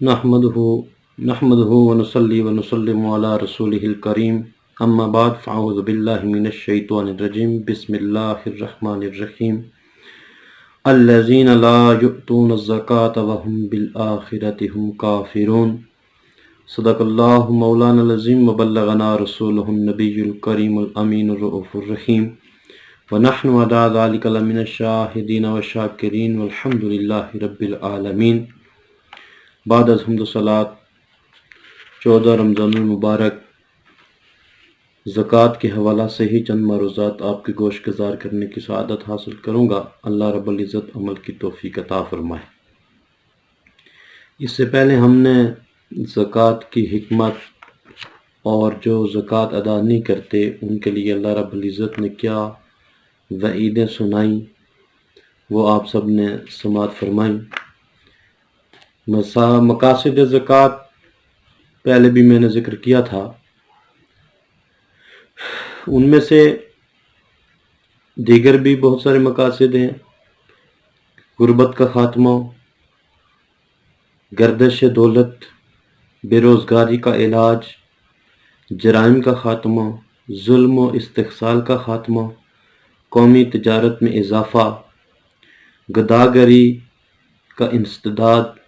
نحمده نحمده ونصلي ونسلم على رسوله الكريم اما بعد فاعوذ بالله من الشیطان الرجیم بسم اللہ الرحمن الرحیم الذين لا يؤتون الزكاة وهم بالآخرة هم كافرون صدق اللہ مولانا العظیم وبلغنا رسوله النبی الکریم الامین الرؤوف الرحیم ونحن على ذلك لمن الشاہدین والشاکرین والحمد للہ رب العالمین۔ بعد از حمد و صلات 14 رمضان المبارک زکوٰۃ کے حوالہ سے ہی چند معروضات آپ کے گوش گزار کرنے کی سعادت حاصل کروں گا۔ اللہ رب العزت عمل کی توفیق عطا فرمائے۔ اس سے پہلے ہم نے زکوٰۃ کی حکمت اور جو زکوٰۃ ادا نہیں کرتے ان کے لیے اللہ رب العزت نے کیا وعیدیں سنائیں وہ آپ سب نے سماعت فرمائیں۔ مقاصد زکوٰۃ پہلے بھی میں نے ذکر کیا تھا، ان میں سے دیگر بھی بہت سارے مقاصد ہیں۔ غربت کا خاتمہ، گردش دولت، بے روزگاری کا علاج، جرائم کا خاتمہ، ظلم و استحصال کا خاتمہ، قومی تجارت میں اضافہ، گداگری کا انسداد،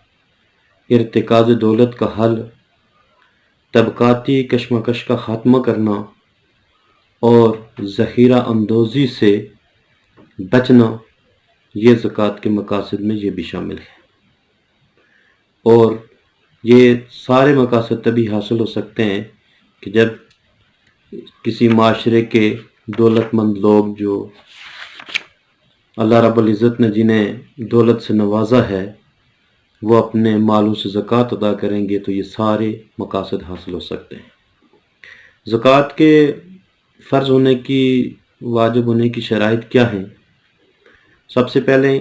ارتکاز دولت کا حل، طبقاتی کشمکش کا خاتمہ کرنا اور ذخیرہ اندوزی سے بچنا، یہ زکوٰۃ کے مقاصد میں یہ بھی شامل ہے۔ اور یہ سارے مقاصد تبھی حاصل ہو سکتے ہیں کہ جب کسی معاشرے کے دولت مند لوگ جو اللہ رب العزت نے جنہیں دولت سے نوازا ہے وہ اپنے مالوں سے زکوٰۃ ادا کریں گے تو یہ سارے مقاصد حاصل ہو سکتے ہیں۔ زکوٰۃ کے فرض ہونے کی، واجب ہونے کی شرائط کیا ہیں؟ سب سے پہلے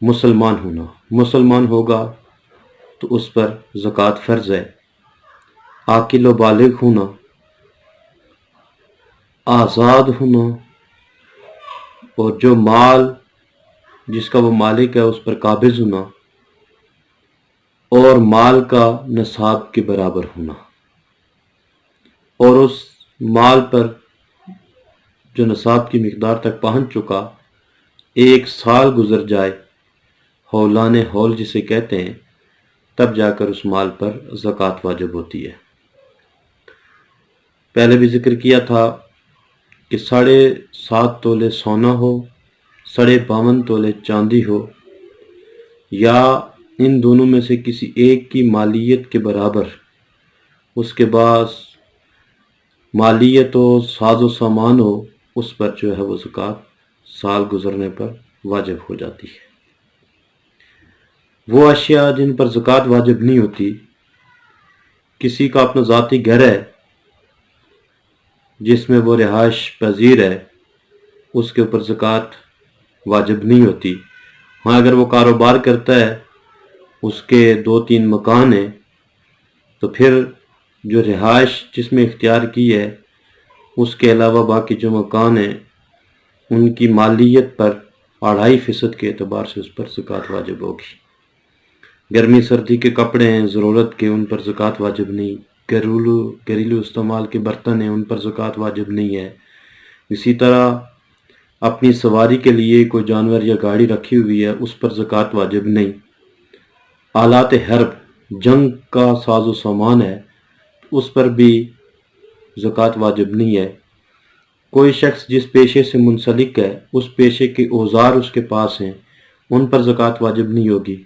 مسلمان ہونا۔ مسلمان ہوگا تو اس پر زکوٰۃ فرض ہے۔ عاقل و بالغ ہونا، آزاد ہونا، اور جو مال جس کا وہ مالک ہے اس پر قابض ہونا، اور مال کا نصاب کے برابر ہونا، اور اس مال پر جو نصاب کی مقدار تک پہنچ چکا 1 سال گزر جائے، ہولان ہول جسے کہتے ہیں، تب جا کر اس مال پر زکوٰۃ واجب ہوتی ہے۔ پہلے بھی ذکر کیا تھا کہ 7.5 تولے سونا ہو، 52.5 تولے چاندی ہو، یا ان دونوں میں سے کسی ایک کی مالیت کے برابر، اس کے بعد مالیت ہو، ساز و سامان ہو، اس پر جو ہے وہ زکوٰۃ سال گزرنے پر واجب ہو جاتی ہے۔ وہ اشیاء جن پر زکوٰۃ واجب نہیں ہوتی، کسی کا اپنا ذاتی گھر ہے جس میں وہ رہائش پذیر ہے، اس کے اوپر زکوٰۃ واجب نہیں ہوتی۔ ہاں اگر وہ کاروبار کرتا ہے، اس کے 2-3 مکان ہیں، تو پھر جو رہائش جس میں اختیار کی ہے اس کے علاوہ باقی جو مکان ہیں ان کی مالیت پر 2.5% کے اعتبار سے اس پر زکوٰۃ واجب ہوگی۔ گرمی سردی کے کپڑے ہیں ضرورت کے، ان پر زکوٰۃ واجب نہیں۔ گھریلو استعمال کے برتن ہیں، ان پر زکوٰۃ واجب نہیں ہے۔ اسی طرح اپنی سواری کے لیے کوئی جانور یا گاڑی رکھی ہوئی ہے، اس پر زکوٰۃ واجب نہیں۔ آلات حرب، جنگ کا ساز و سامان ہے، اس پر بھی زکوٰۃ واجب نہیں ہے۔ کوئی شخص جس پیشے سے منسلک ہے، اس پیشے کے اوزار اس کے پاس ہیں، ان پر زکوٰۃ واجب نہیں ہوگی۔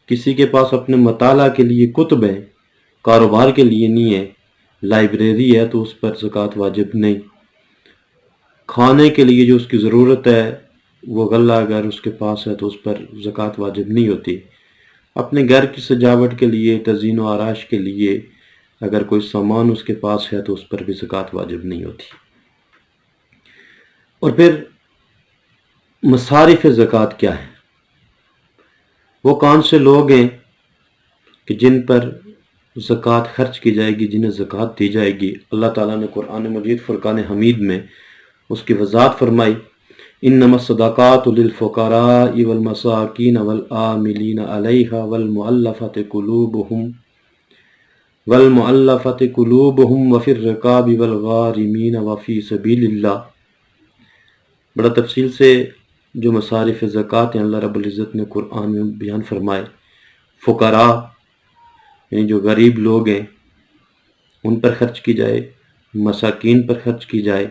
کسی کے پاس اپنے مطالعہ کے لیے کتب ہیں، کاروبار کے لیے نہیں ہے، لائبریری ہے تو اس پر زکوٰۃ واجب نہیں۔ کھانے کے لیے جو اس کی ضرورت ہے، وہ غلہ اگر اس کے پاس ہے تو اس پر زکوٰۃ واجب نہیں ہوتی۔ اپنے گھر کی سجاوٹ کے لیے، تزئین و آرائش کے لیے اگر کوئی سامان اس کے پاس ہے تو اس پر بھی زکوٰۃ واجب نہیں ہوتی۔ اور پھر مصارف زکوٰۃ کیا ہے؟ وہ کون سے لوگ ہیں کہ جن پر زکوٰۃ خرچ کی جائے گی، جنہیں زکوٰۃ دی جائے گی؟ اللہ تعالیٰ نے قرآن مجید فرقان حمید میں اس کی وضاحت فرمائی۔ انما الصدقات للفقراء والمساکین والعاملین علیہا والمؤلفۃ قلوبہم وفی الرقاب والغارمین وفی سبیل اللہ۔ بڑا تفصیل سے جو مصارف زکوٰۃ ہیں اللہ رب العزت نے قرآن میں بیان فرمائے۔ فقراء یعنی جو غریب لوگ ہیں ان پر خرچ کی جائے، مساکین پر خرچ کی جائے،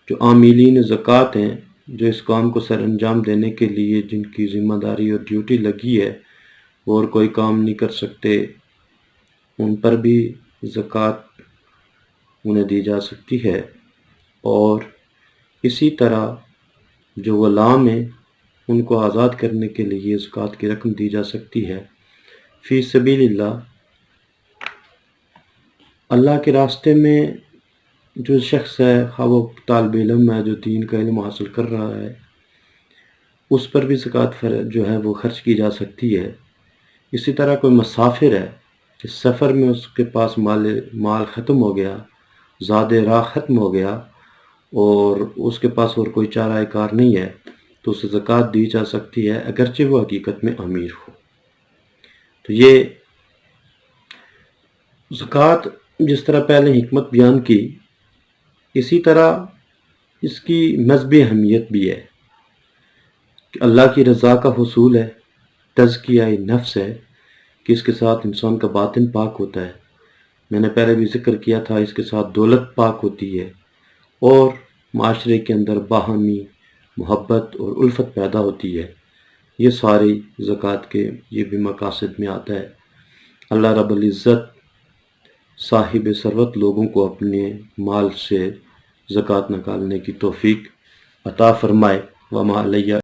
جو عاملین زکوٰۃ ہیں جو اس کام کو سر انجام دینے کے لیے جن کی ذمہ داری اور ڈیوٹی لگی ہے اور کوئی کام نہیں کر سکتے، ان پر بھی زکوٰۃ انہیں دی جا سکتی ہے۔ اور اسی طرح جو غلام ہیں ان کو آزاد کرنے کے لیے زکوٰۃ کی رقم دی جا سکتی ہے۔ فی سبیل اللہ، اللہ کے راستے میں جو شخص ہے، خواہ وہ طالب علم ہے جو دین کا علم حاصل کر رہا ہے، اس پر بھی زکوٰۃ جو ہے وہ خرچ کی جا سکتی ہے۔ اسی طرح کوئی مسافر ہے، اس سفر میں اس کے پاس مال ختم ہو گیا، زاد راہ ختم ہو گیا اور اس کے پاس اور کوئی چارہ کار نہیں ہے، تو اسے زکوٰۃ دی جا سکتی ہے اگرچہ وہ حقیقت میں امیر ہو۔ تو یہ زکوٰۃ جس طرح پہلے حکمت بیان کی، اسی طرح اس کی مذہبی اہمیت بھی ہے کہ اللہ کی رضا کا حصول ہے، تزکیہ نفس ہے کہ اس کے ساتھ انسان کا باطن پاک ہوتا ہے۔ میں نے پہلے بھی ذکر کیا تھا، اس کے ساتھ دولت پاک ہوتی ہے اور معاشرے کے اندر باہمی محبت اور الفت پیدا ہوتی ہے۔ یہ ساری زکوٰۃ کے یہ بھی مقاصد میں آتا ہے۔ اللہ رب العزت صاحب ثروت لوگوں کو اپنے مال سے زکوٰۃ نکالنے کی توفیق عطا فرمائے۔ وما علیہ